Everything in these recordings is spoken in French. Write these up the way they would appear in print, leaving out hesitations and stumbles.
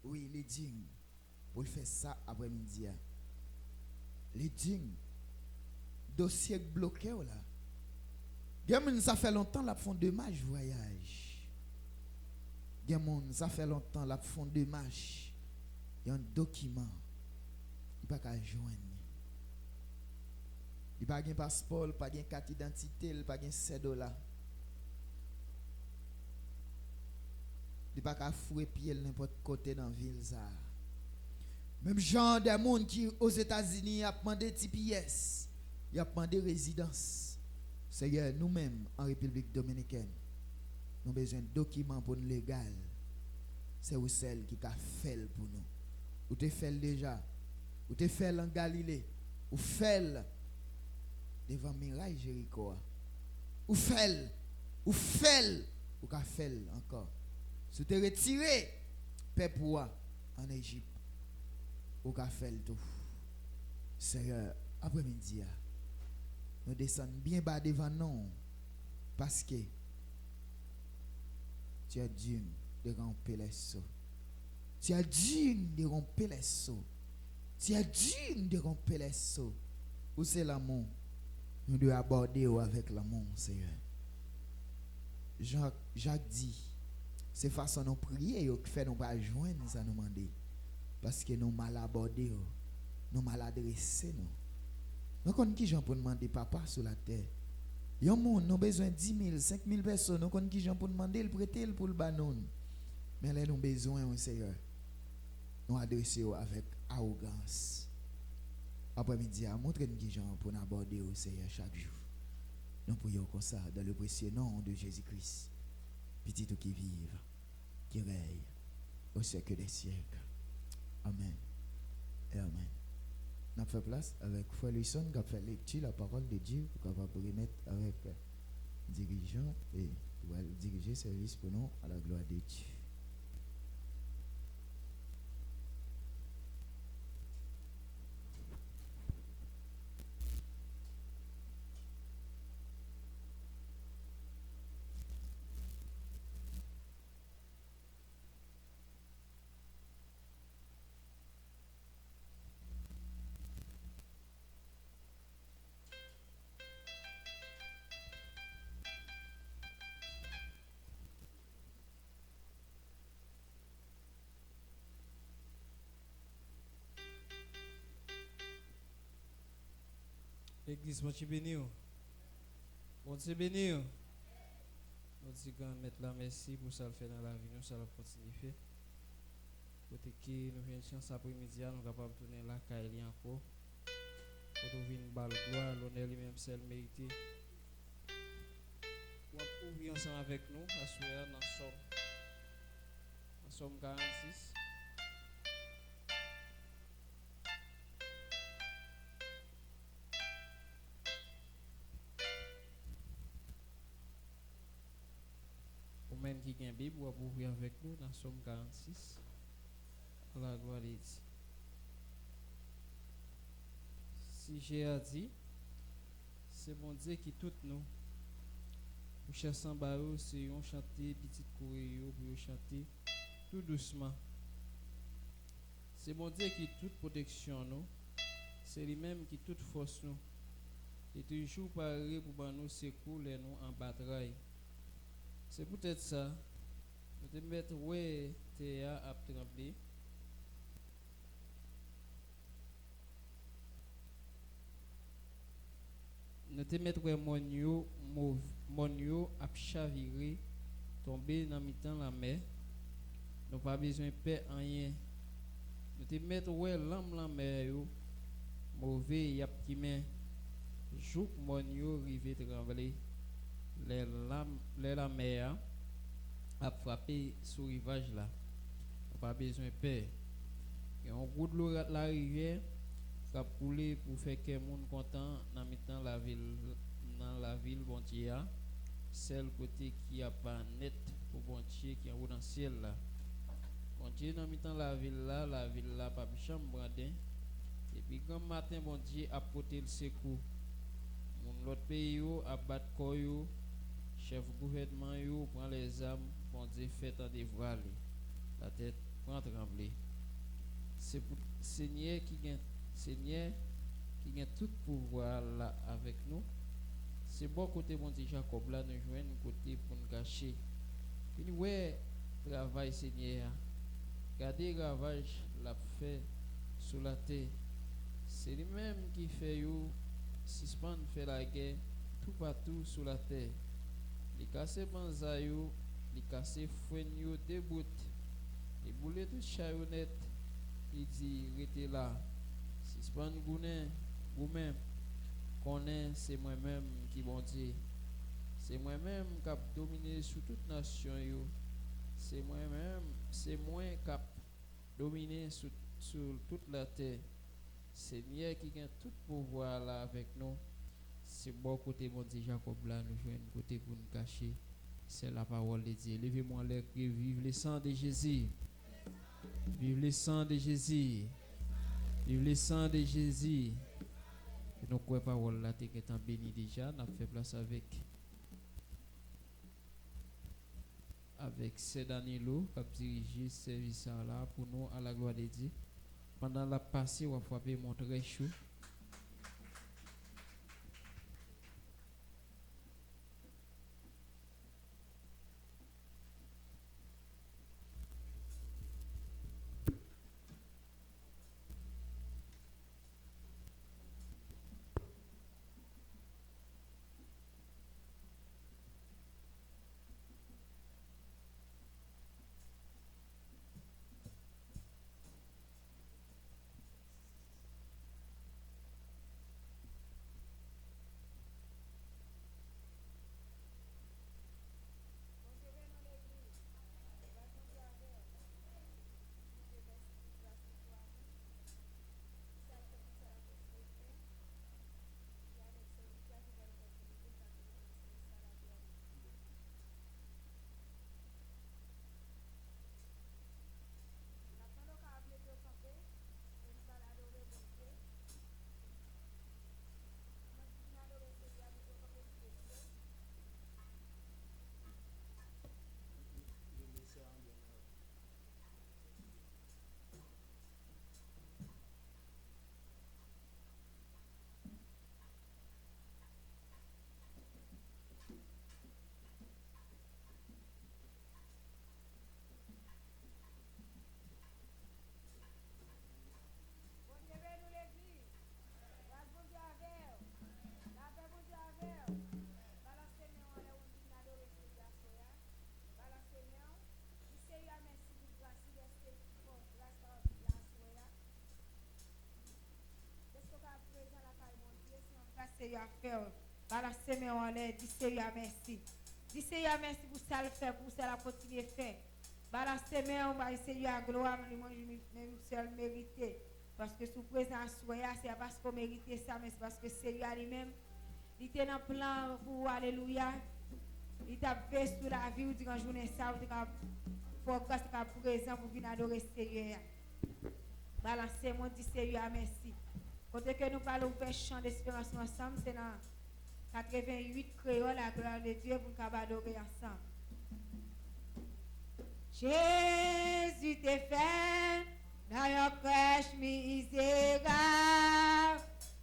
Oui, les dignes. Pour le faire ça après-midi. Les dignes. Dossier bloqué là. Gen ça fait longtemps la font de marche voyage. Gen ça fait longtemps la font de marche. Il y a un document. Il pas qu'à joindre. Il pas un passeport, pas une carte d'identité, il pas un $7. Il pas qu'à fouer pied n'importe côté dans la ville ça. Même genre de monde qui aux États-Unis a demandé TPS, il a demandé résidence. C'est nous-mêmes en République dominicaine, nous avons besoin de documents pour nous légal. C'est ou celle qui a fait pour nous. Ou te fait déjà, ou te fait en Galilée, ou fait devant Mirail Jéricho. Ou fait, ou qu'a fait encore. Si tu retiré peuple en Égypte, ou qu'a fait tout. Seigneur, après-midi, nous descendons bien bas devant nous parce que tu es digne de remplir les seaux. Tu es digne de remplir les seaux. Tu es digne de remplir les seaux. Où c'est l'amour? Nous devons aborder avec l'amour, Seigneur. Jacques dit, c'est façon de prier qui fait nous pas joindre ça nous demander. Parce que nous mal abordés, nous mal adressés. Nous connaissons qui gens pour demander papa sur la terre. Yon moun, nous besoin de 10 000, 5 000 personnes. Nous connaissons qui gens pour demander le prêter pour le banon. Mais là, nous avons besoin, Seigneur, nous adresser avec arrogance. Après-midi, montrez-nous qui gens pour nous aborder au Seigneur chaque jour. Nous prions comme ça, dans le précieux nom de Jésus-Christ. Petit qui vive, qui règne au siècle des siècles. Amen. Et amen. Nous avons fait place avec Frère Luison qui a fait lecture la parole de Dieu pour qu'on va remettre avec dirigeant et diriger service pour nous à la gloire de Dieu. L'église, mon Dieu béni. Mon Dieu béni. Mon Dieu, mettre la merci pour ça le faire dans la vie, nous, ça le continue faire. Côté qui nous vient chance après-midi, nous sommes capables de tourner la caille encore. Pour nous venir balle gloire, l'honneur lui-même, c'est le mérité. Pour ouvrir ensemble avec nous, à soir dans Somme 46. Ou même qui a une Bible, ou ouvrir avec nous dans Somme 46. La gloire de Dieu. Si j'ai dit, c'est bon Dieu qui tout nous. Pour cher sans barreau, c'est on chanter petite courir pour chanter tout doucement. C'est bon Dieu qui toute protection nous. C'est lui-même qui toute force nous. Et toujours paré pour nous secours les nous en bataille. C'est peut-être ça. Nous te mettre ouais Théa à trembler. Nous te mettre monio à chavirer tomber dans mi-temps la mer. Nous pas besoin de paix en rien. Nous te mettre ouais l'âme la mer yo mauvais y a qui main jouk monio rivé trembler les la mer a frappé sur rivage là. Nous pas besoin de paix. Et on goûte l'eau la rivière qui a coulé pour faire que monde content dans mi-temps la ville bon Dieu celle côté qui a pas net pour bon Dieu qui est dans le ciel là bon Dieu dans mi-temps la ville là pas chambre brandin et puis quand matin bon Dieu a porté le secours mon l'autre pays yo a battre koyo chef gouvernement yo prend les armes bon Dieu fait en dévoiler la tête prend trembler. C'est pour Seigneur qui a tout pouvoir là avec nous. C'est bon côté mon petit Jacob là nous joindre côté pour nous cacher. Puis ouais travail Seigneur. Regardez le ravage l'a fait sur la terre. C'est lui-même qui fait you suspendre fait la guerre tout partout sur la terre. Les casser banzayou, les casser fouenyo debout. Les boulets de chaïonnette, il dit restez là. Suspendre gounen, vous-même connaît c'est moi-même qui bon Dieu. C'est moi-même qui a dominé sur toute nation yo. C'est moi-même, c'est moi qui a dominé sur toute la terre. Seigneur qui a tout pouvoir là avec nous. C'est bon côté mon Dieu Jacob là nous jouons côté pour nous cacher. C'est la parole de Dieu. Levez-moi les cris, vive le sang de Jésus. Vive le sang de Jésus. Vive le sang de Jésus. Et donc quoi parole là t'es étant béni déjà, n'a fait place avec c'est Danilo qui a dirigé ce service là pour nous à la gloire de Dieu. Pendant la passée, on va frapper mon très chaud. Seigneur a fait. Voilà, Seigneur, en l'air. Dis Seigneur, merci. Dis Seigneur, merci pour ça le faire, pour ça la continuer faire. Voilà, Seigneur, on va Seigneur, gloire, même seul mérité. Parce que sous présence, c'est parce qu'on mérite ça, mais c'est parce que Seigneur lui-même, il était dans le plan pour Alléluia. Il t'a fait sur la vie durant la journée, ça, pour grâce à présent pour venir adorer Seigneur. Voilà, Seigneur, dis Seigneur, merci. Quand nous parlons de chant d'espérance ensemble, c'est dans 88 créoles, la gloire de Dieu, pour nous adorer ensemble. Jésus t'est fait dans une crèche misérable,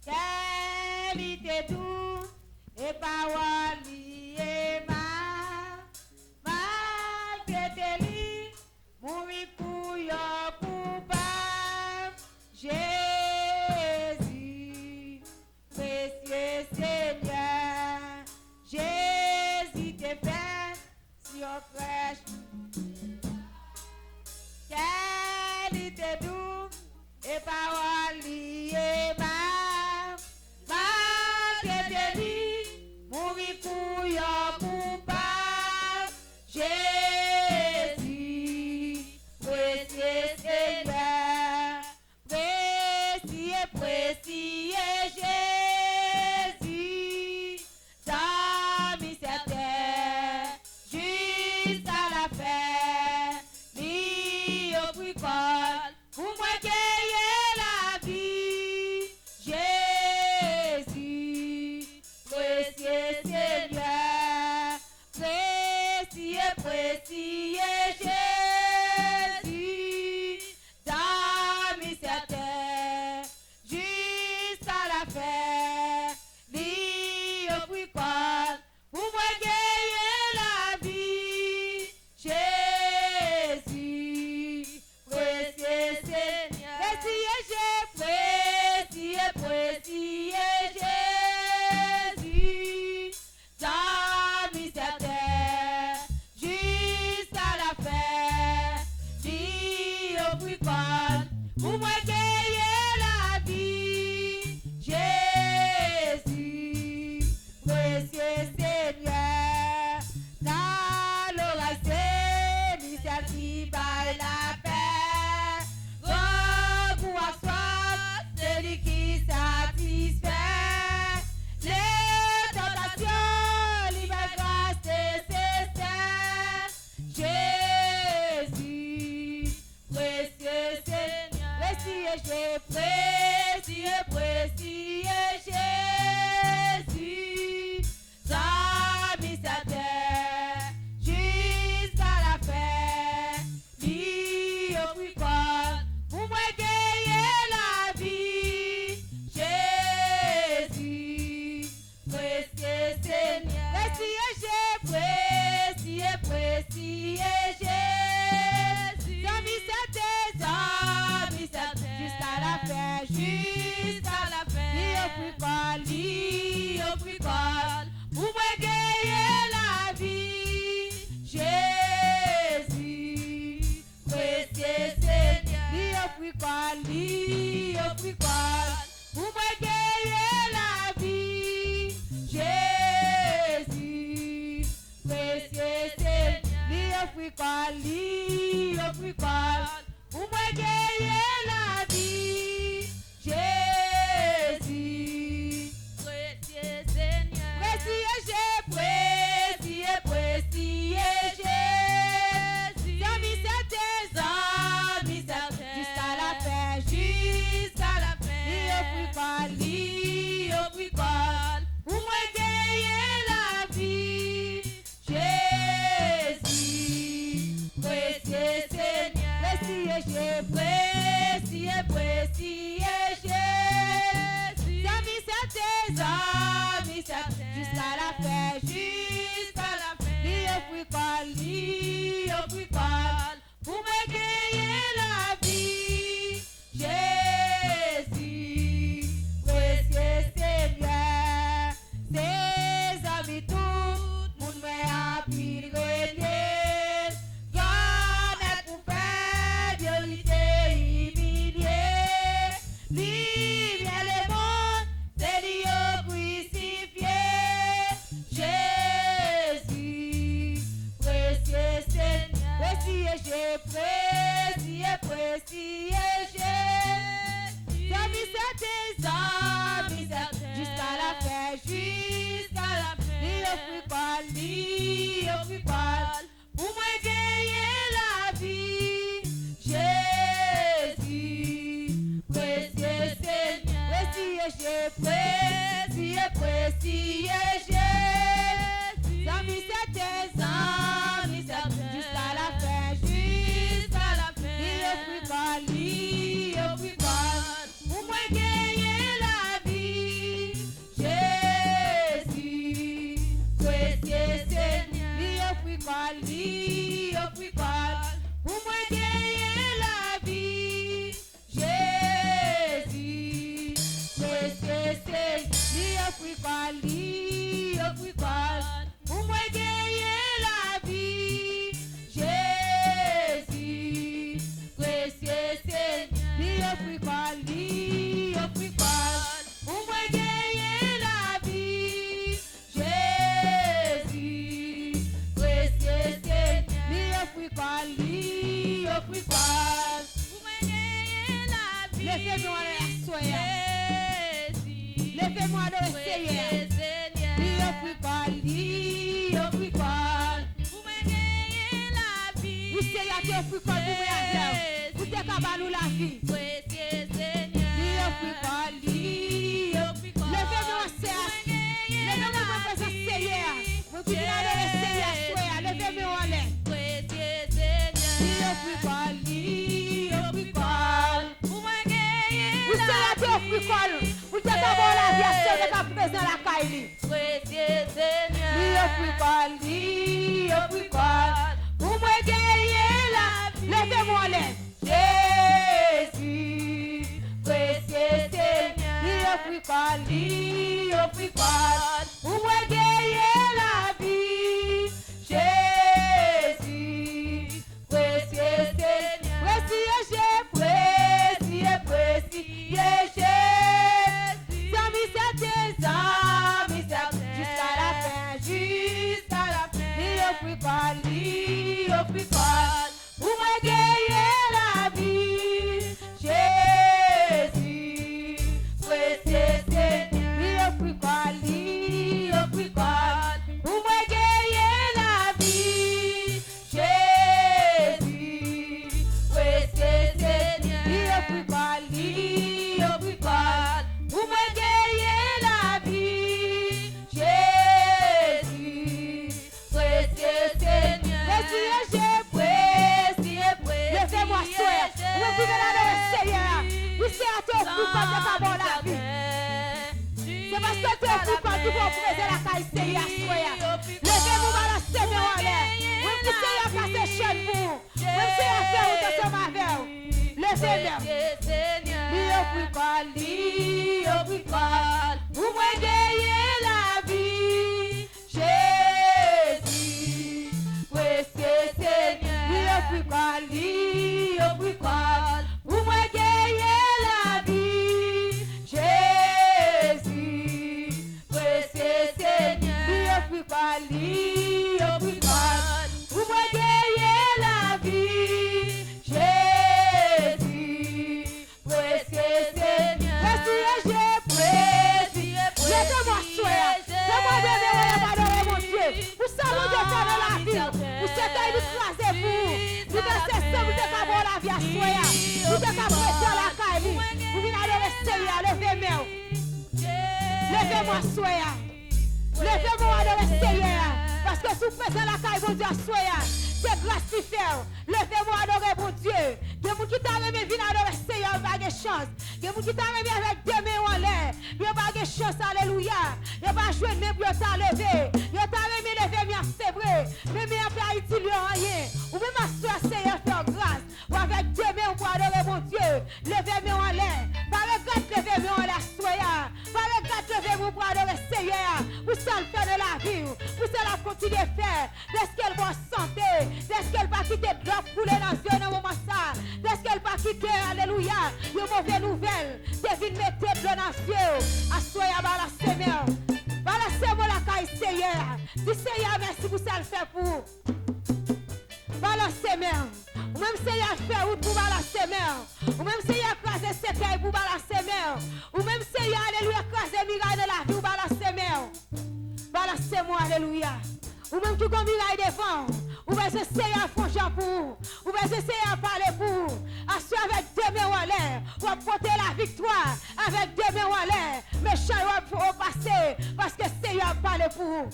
qualité doux et parole liée malgré tes lits, mourir pour yon coupable. Jésus, précieux Seigneur, Jésus t'est fait sur une crèche. Qualité doux et parole liée malgré tes lits, mourir pour yon coupable. Jésus, précieux Seigneur, précieux, précieux Jésus, dans cette terre, jusqu'à la fin, pour moi gagner la vie, Jésus, précieux Seigneur, précieux, précieux Jésus, offrir quoi pour moi gagner la vie. Jésus, précieux Seigneur, dans l'oraison, l'initiative par la paix. Recours à soi, celui qui satisfait les tentations, libre grâce nécessaire. Jésus, précieux Seigneur, précieux, précieux, précieux Jésus, Sami sa terre jusqu'à la fin. Lui offrit quoi pour moi gagner la vie. Jésus, précieux Seigneur, précieux, précieux Jésus, Sami sa terre jusqu'à la fin, jusqu'à la fin. Lui offrit quoi pour moi gagner la vie. Jésus, précieux Seigneur, lui offrit quoi pour moi gagner la vie. Jésus, précieux Seigneur, lui offrit quoi pour moi gagner la vie. Jésus, précieux Seigneur, précieux Jésus, Sami sa terre jusqu'à la fin, jusqu'à la fin. Lui offrit quoi pour moi gagner la vie. Jésus, précieux Seigneur, précieux Jésus, Sami sa terre jusqu'à la fin, jusqu'à la fin. Lui offrit quoi pour me gagner la vie. Jésus, précieux Seigneur, ses amis tout monde m'a appris grenier. Y'en a pour faire vérité humiliée. Livre le monde, c'est lui crucifié. Jésus, précieux Seigneur, précieux Jésus, Sami sa terre jusqu'à la fin, jusqu'à la fin. Lui offrit quoi pour moi gagner la vie. Jésus, précieux Seigneur, précieux Jésus, Sami sa terre jusqu'à la fin, jusqu'à la fin. Lui offrit quoi pour moi gagner la vie. Jésus, précieux Seigneur, lui offrit quoi pour moi gagner la vie. Jésus, précieux Seigneur, lui offrit quoi pour moi gagner la vie. Jésus, précieux Seigneur, lui offrit quoi pour moi gagner la vie. Jésus, précieux Seigneur, lui offrit quoi pour moi gagner la vie. Laissez-moi la soya. Laissez-moi le Seigneur. Lui offrit quoi pour me gagner la vie. Vous Seigneur qui offrit quoi pour me gagner. Vous êtes capable de la vie. Précieux Seigneur. Lui offrit quoi levez-moi Seigneur. Levez-moi mon présence Seigneur. Vous qui venez le Seigneur soya. Levez-moi en l'air. Précieux Seigneur. Lui offrit quoi pour me gagner. Vous Seigneur qui offrit quoi. Vous êtes capable de la vie. Vous êtes capable de la caille. Précieux Seigneur. Lui offrit quoi pour me gagner la vie. Levez-moi en l'air. Jésus, précieux Seigneur. Lui offrit quoi pour me gagner la vie. Jésus, précieux Seigneur. Précieux Jésus. Ou même qui vient adorer le Seigneur. Oui, c'est à te offrir quand tu pas bon la vie. C'est parce que tu es offrir quand tu vas présenter la caille Seigneur. Levez-vous dans la semaine en l'air. Même si Seigneur passe les chaînes pour vous. Même si Seigneur fait autant de ma veille. Levez-vous. Lui offrir quoi. Pour moi gagner la vie. Jésus. Précieux Seigneur. Lui offrir quoi. Pour moi gagner la vie. Jésus. Précieux Seigneur. Lui offrir quoi. Pour moi gagner la vie. Jésus. Précieux Seigneur. Laissez-moi soeur. Fais-moi de mon Dieu. Vous savez mon Dieu faire dans la vie. Vous savez nous croiser vous. Vous laissez ça, vous êtes à la vie à soeur. Vous êtes à presser la caille. Vous venez adorer le Seigneur. Levez-moi. Levez-moi soeur. Levez-moi adorer le Seigneur. Parce que sous presser la caille, mon Dieu, soeur. C'est grâce qui fait. Levez-moi adorer mon Dieu. Il y a des gens qui t'ont remis venir adorer le Seigneur, pas de chance. Il y a des gens qui t'ont remis avec deux mains en l'air. Il n'y a pas de chance, alléluia. Il n'y a pas de jouer, même pour t'en lever. Il y a t'en remis lever, mais c'est vrai. Mais il n'y a pas utile rien. Ou même à ce Seigneur faire grâce. Ou avec deux mains pour adorer mon Dieu. Levez-moi en l'air. Par le grâce, levez-moi en l'air, soyez. Par le grâce, levez-moi pour adorer le Seigneur. Vous ça le faire de la vie. Vous ça la continuer à faire. Est-ce qu'elle va santé? Est-ce qu'elle va quitter de l'eau couler dans le moment ça? Est-ce qu'elle va quitter, alléluia, une mauvaise nouvelle? Devine mettre de l'eau dans les yeux. Assoyez à la semaine. Voilà, c'est moi la caille Seigneur. Dis Seigneur, merci pour ça le fait pour vous. Voilà, Seigneur. Ou même Seigneur fait route pour la semaine. Ou même Seigneur crase séquelles pour la semaine. Ou même Seigneur, alléluia, crase miraille de la vie pour la semaine. Voilà, c'est moi, alléluia. Ou même qui comme miraille devant. Ou bien ce Seigneur fongeant pour vous. Ou bien ce Seigneur parler pour vous. Assis avec deux mains en l'air. Ou porter la victoire avec deux mains en l'air. Mais chaque pour passer. Parce que Seigneur parle pour vous.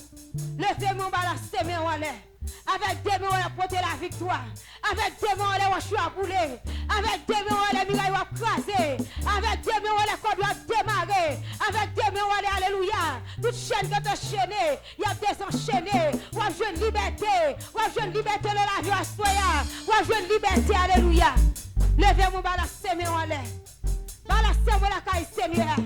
Levez-moi la main en l'air. Avec deux mains on a porté la victoire. Avec deux mains on a choisi à bouler. Avec deux mains on a miraille à craser. Avec deux mains on a corps à démarrer. Avec deux mains on a alléluia. Toute chaîne que tu as chaîné, il y a désenchaîné. Ou à jouer une liberté. Ou à jouer une liberté de la vie à soya. Ou à jouer une liberté, alléluia. Levez-moi la main en l'air. Balancez-moi la caille Seigneur.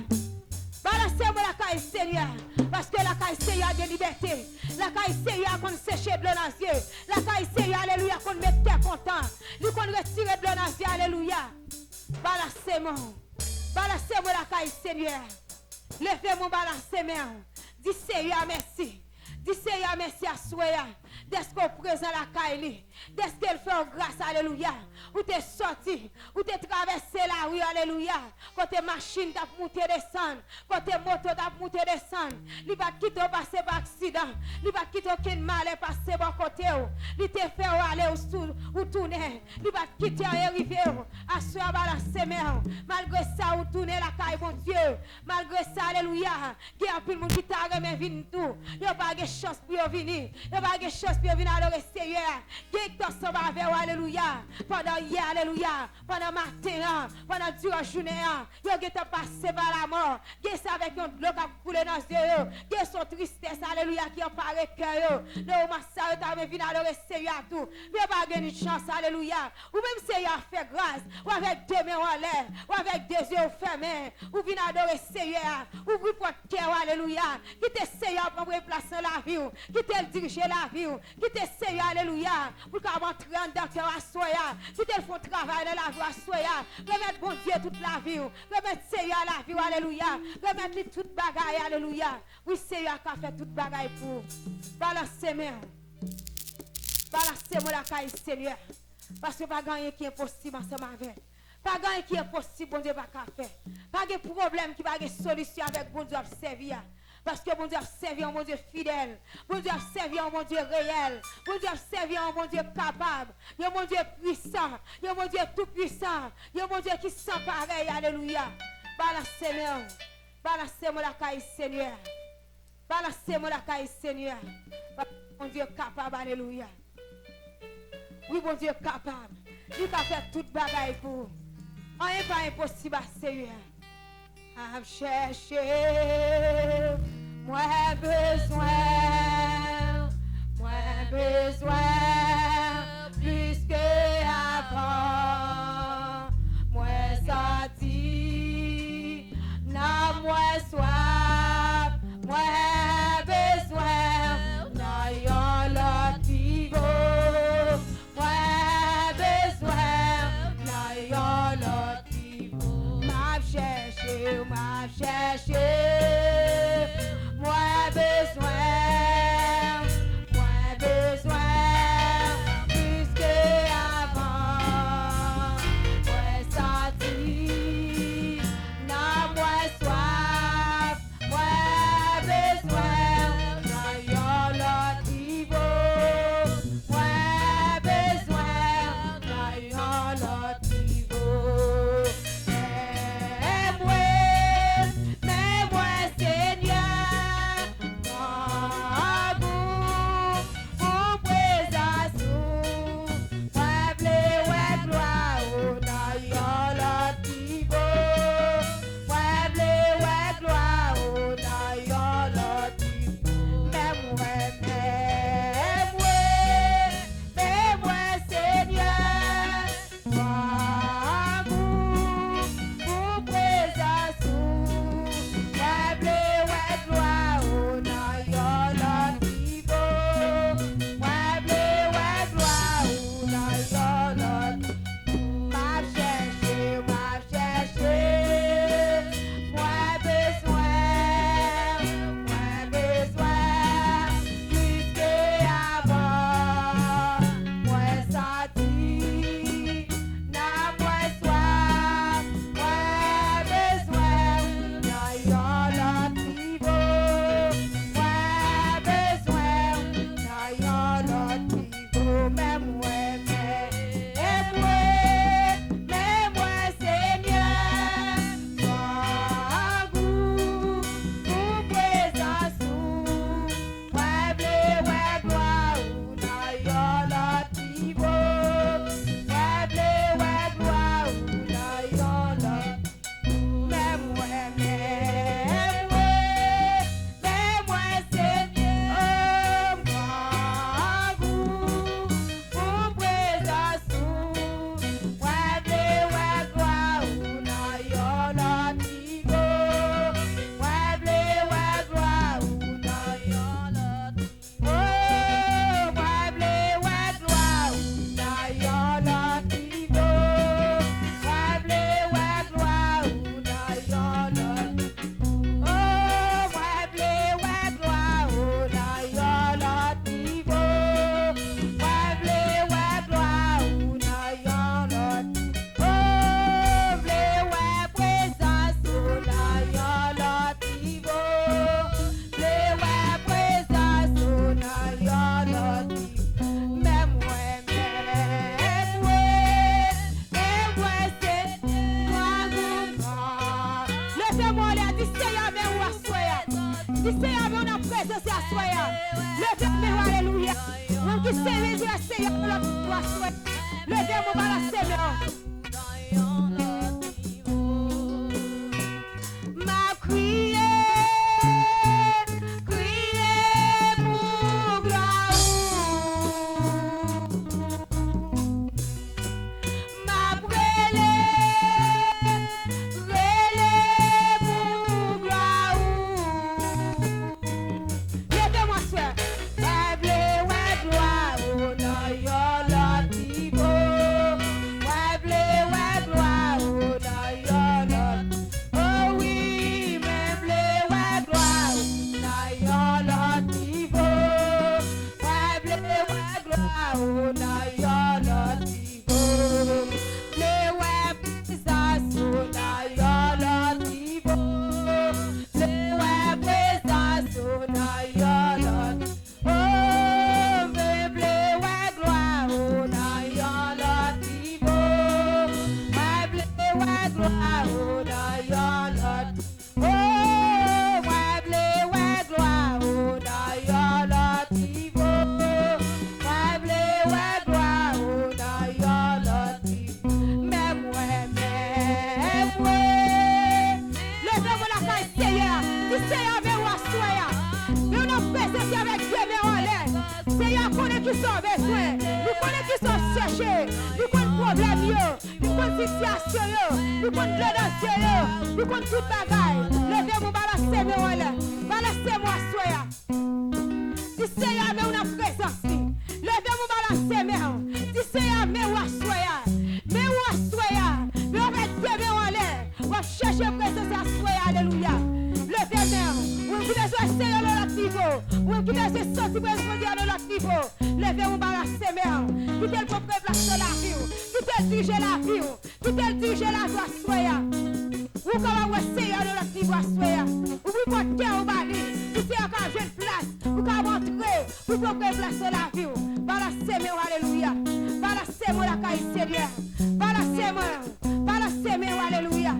Balancez-moi la caille Seigneur. Parce que la caille Seigneur a de liberté. La caille Seigneur qu'on séche blanc dans les yeux. La caille Seigneur, alléluia, qu'on mette terre content. Nous qu'on retire blanc dans les yeux, alléluia. Balancez-moi. Balancez-moi la caille Seigneur. Levez-moi balancez-moi. Dis Seigneur merci. Dis Seigneur merci à Soya. Dès qu'on présente la caille. Dès qu'elle fait grâce, alléluia. Où t'es sorti, où t'es traversé la rue, alléluia. Quand tes machines t'as monté descendre, quand tes motos t'as monté descendre. Il va quitter passer par accident. Il va quitter aucun mal et passer par côté. Il te fait aller ou tourner. Il va quitter et arriver. Assoir la semaine. Malgré ça, ou tourner la caille, mon Dieu. Malgré ça, alléluia. Il y a plus de monde qui t'a remis venir tout. Il n'y a pas de chance pour venir. Il n'y a pas de chance pour venir à le Seigneur. Qui avec alléluia. Pendant hier, alléluia. Pendant matin, pendant durant journée, il y a passé par la mort. Qui est avec un bloc à couler dans les yeux. Qui est son tristesse, alléluia, qui apparaît cœur. Non, ma soeur, tu as venu à le Seigneur tout. Il n'y a pas de chance, alléluia. Ou même Seigneur fait grâce. Ou avec deux mains en l'air. Ou avec deux yeux fermés. Ou vient adorer Seigneur. Ouvre votre cœur, alléluia. Qui te Seigneur pour replacer la vie. Qui te diriger la vie. Qui te Seigneur, alléluia. Pour qu'on entre dans cœur à soya. Qui te font travail dans la vie à soya. Remettre bon Dieu toute la vie. Remettre Seigneur la vie, alléluia. Remettre toute bagaille, alléluia. Oui, Seigneur qui a fait toute bagaille pour. Balancez-moi. Balancez-moi la caille, Seigneur. Parce que pas gagner qui est possible ensemble avec. Pas gagner qui est possible, bon Dieu, pas faire. Pas de problème qui va de solution avec bon Dieu à servir. Parce que bon Dieu a servi un bon Dieu fidèle. Bon Dieu a servi un bon Dieu réel. Bon Dieu a servi un bon Dieu capable. Il y a un bon Dieu puissant. Il y a un bon Dieu tout puissant. Il y a un bon Dieu qui sent pareil. Alléluia. Balancez-moi. Balancez-moi la caille Seigneur. Balancez-moi la caille Seigneur. Mon Dieu capable. Alléluia. Oui, bon Dieu capable. Il a fait toute bagaille pour vous. Rien pas impossible à Seigneur. À chercher, moi besoin, plus que avant. Moi sorti, n'a moi soif, moi besoin, n'a yon l'autre qui vaut. Moi besoin, n'a yon l'autre qui vaut. M'a cherché, moi besoin, plus que avant. Moi sorti, n'a moi soif, moi besoin, n'a yon l'autre qui vaut. Moi besoin, n'a yon l'autre qui vaut. Mais moi, Seigneur, mon goût pour présence, moi blé ouais gloire, na yon l'autre qui vaut. Moi blé ouais gloire, na yon l'autre qui vaut. Mais moi, Seigneur, mon goût pour présence, moi blé ouais gloire, na yon l'autre qui vaut. Moi blé ouais gloire, na yon l'autre. M'a cherché, moi besoin, plus que avant. Moi sorti, n'a moi soif, moi besoin, n'a yon l'autre qui vaut. Moi besoin, n'a yon l'autre qui vaut. Mais moi, Seigneur, mon goût pour présence, moi blé ouais gloire, na yon l'autre qui vaut. Moi blé ouais gloire, na yon l'autre. Mais moi, Seigneur, mon goût pour présence, moi blé ouais gloire, na yon l'autre qui vaut. Moi blé ouais gloire, na yon l'autre. Oh, moi blé ouais gloire, na yon l'autre qui vaut. Moi blé ouais gloire, na yon l'autre. Oh, moi blé ouais gloire, na yon l'autre qui vaut. Moi blé ouais gloire, na yon l'autre. Oh, blé ouais présence, na yon l'autre qui vaut. Blé ouais présence, na yon l'autre. Mais moi, c'est moi, levez-moi là, dis Seigneur, mais où assoya. Dis Seigneur, mais on a présence assoya. Levez-moi, alléluia. On dit Seigneur, Seigneur, on a assoya. Levez-moi, la Seigneur. M'a crié pour gloire. M'a brûlé pour gloire. Levez-moi, soeur. Moi blé ouais gloire, na yon l'autre qui vaut. Moi blé qui sont besoin, nous connaissons qui sont cherchés, nous connaissons problème, nous connaissons situation, nous connaissons l'audace, nous connaissons tout bagaille. Levez-moi, balancez-moi, soya. Si c'est à me une présence, levez-moi, balancez-moi. Si c'est à me ou soya, mais on va te en l'air, on va chercher présence à soya, alléluia. Levez-moi, on qui besoin de l'autre niveau, on qui besoin de sentir présence de l'autre niveau. Levez-moi, balancez-moi. Qui tel pour placer la vie, qui tel diriger la vie, qui tel diriger la voie soya. Ou comment vous essayez de l'activer à soya. Ou vous portez au bali. Vous essayez encore une place. Vous pouvez montrer. Vous pouvez placer la vie. Balancez-moi, alléluia. Balancez-moi la caille Seigneur. Balancez-moi, alléluia.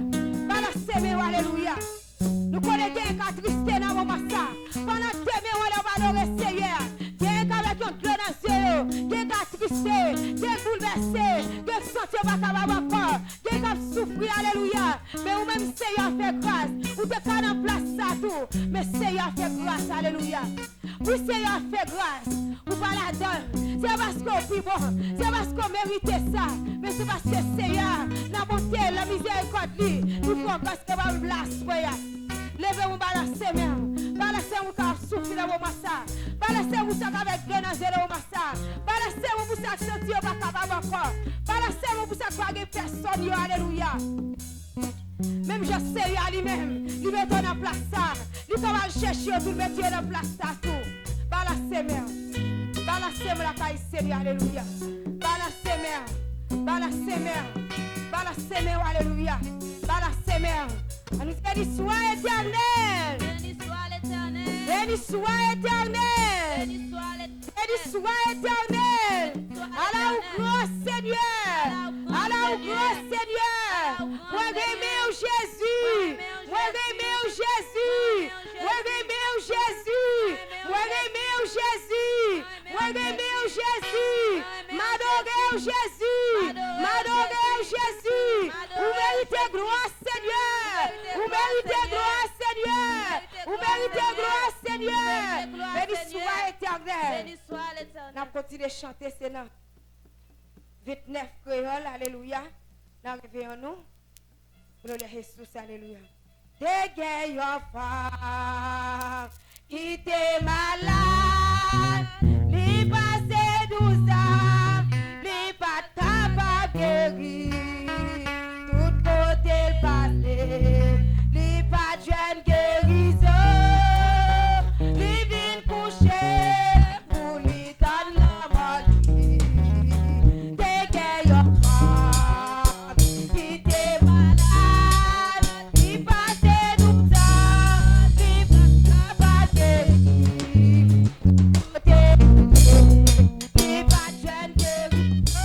Balancez-moi, alléluia. Nous connaissons qu'à tristesse dans le moment ça. Pendant 2 mois, on va adorer Seigneur. Quelqu'un avec un cœur dans les yeux. Quelqu'un tristesse. Quelqu'un bouleversé. Quelqu'un senti au bas encore. Quelqu'un souffrir, alléluia. Mais ou même Seigneur fait grâce. Ou te pas en place ça tout. Mais Seigneur fait grâce, alléluia. Oui, Seigneur fait grâce. Ou pas la donne. C'est parce qu'on prie bon. C'est parce qu'on mérite ça. Mais c'est parce que Seigneur, la bonté, la miséricorde, nous faut grâce que va me blasphème. Levez-vous, balancez-moi. Balancez-vous car souffle dans vos massas. Balancez-vous ça avec deux dans zéro massas. Balancez-vous pour ça sentir au bas capable encore. Balancez-vous pour ça que personne, alléluia. Même je sais, lui-même, lui met en place ça. Lui va chercher tout le métier en place ça tout. Balancez-moi. Balancez-moi la caille Seigneur, alléluia. Balancez-moi. Balancez-moi. Balancez-moi, alléluia. Balancez-moi. Nous béni soit éternel. Béni soit l'éternel. Béni soit éternel. Béni soit l'éternel. Béni soit éternel. À la grand Seigneur. À la grand Seigneur. Moi aimer Jésus. Moi aimer Jésus. Moi aimer Jésus. Moi aimer Jésus. Moi aimer Jésus. M'adorer Jésus. M'adorer Jésus. Vous méritez gloire Seigneur. Vous méritez gloire Seigneur. Vous méritez gloire Seigneur. Béni soit éternel. Béni soit l'éternel. Nous continuons de chanter, c'est dans 29 créoles, alléluia. Nous réveillons-nous. Gloire à Jésus, alléluia. Dégage your femme qui était malade, li passé 12 ans, li pas capable guérir, tout côté le passé, li pas jeune guérison, li vient coucher pour lui donner la maladie. Dégage your femme qui était malade, li passé 12 ans, li pas capable guérir. Li pas jeune guérison,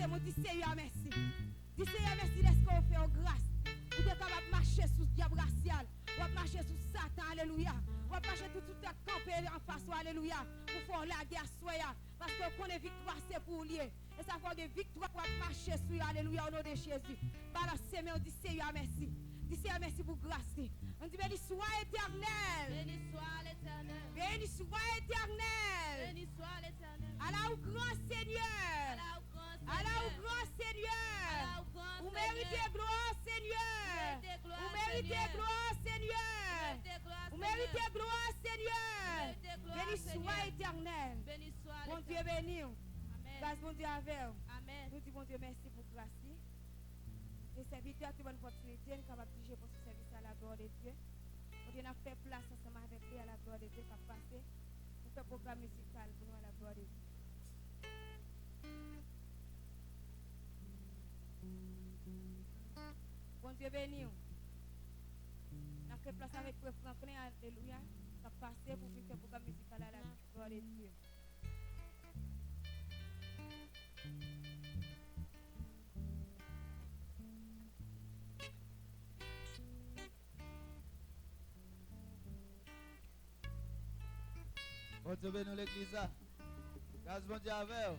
passer, mon dit Seigneur merci. Dis Seigneur merci, laisse-moi faire grâce. Vous êtes capable de marcher sous le diable racial. Ou de marcher sous Satan, alléluia. Ou de marcher tout à camper en face, alléluia. Pour faire la guerre, soya. Parce que qu'on est victoire, c'est pour lier. Et ça fait des victoires pour marcher sur, alléluia, au nom de Jésus. Balancez, mais on dit Seigneur merci. Dis Seigneur merci pour grâce. On dit béni soit éternel. Béni soit l'éternel. Béni soit éternel. Béni soit l'éternel. Allah au grand Seigneur. Allah au grand Seigneur. Allah au grand Seigneur. Allah au grand Vous Seigneur. méritez gloire, Seigneur. Vous méritez gloire, Seigneur. Vous méritez gloire, Seigneur. Béni soit éternel. Béni soit Bon Dieu l'éternel. béni. Amen. Grâce bon Dieu avec vous. Amen. Nous disons bon Dieu merci pour grâce. Et serviteur qui bonne opportunité, nous sommes obligés pour ce service à la gloire de Dieu. On a fait place ensemble avec lui à la gloire de Dieu qui a passé. On fait programme musical pour nous à la gloire de Dieu. Bon Dieu béni. On a fait place avec Frère Franklin, alléluia, qui a passé pour faire programme musical à la gloire de Dieu. Bon Dieu bénisse l'église. Grâce bon Dieu avec vous.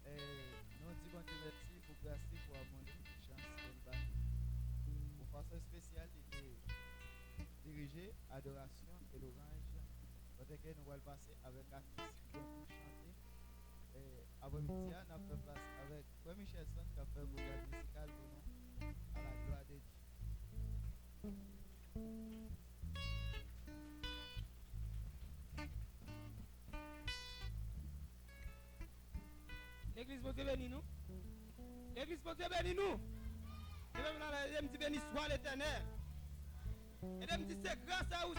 Nous disons bon Dieu merci pour grâce, pour amour, pour chance, pour pour façon spéciale diriger adoration et louange. Peut-être que nous allons passer avec l'artiste qui vient pour chanter. Après-midi, nous avons fait place avec Frère Michelson qui a fait un programme musical pour nous à la gloire de Dieu. L'église pour Dieu bénit nous. L'église pour Dieu bénit nous. Et même là, elle me dit béni soit l'éternel. Et elle me dit c'est grâce à vous.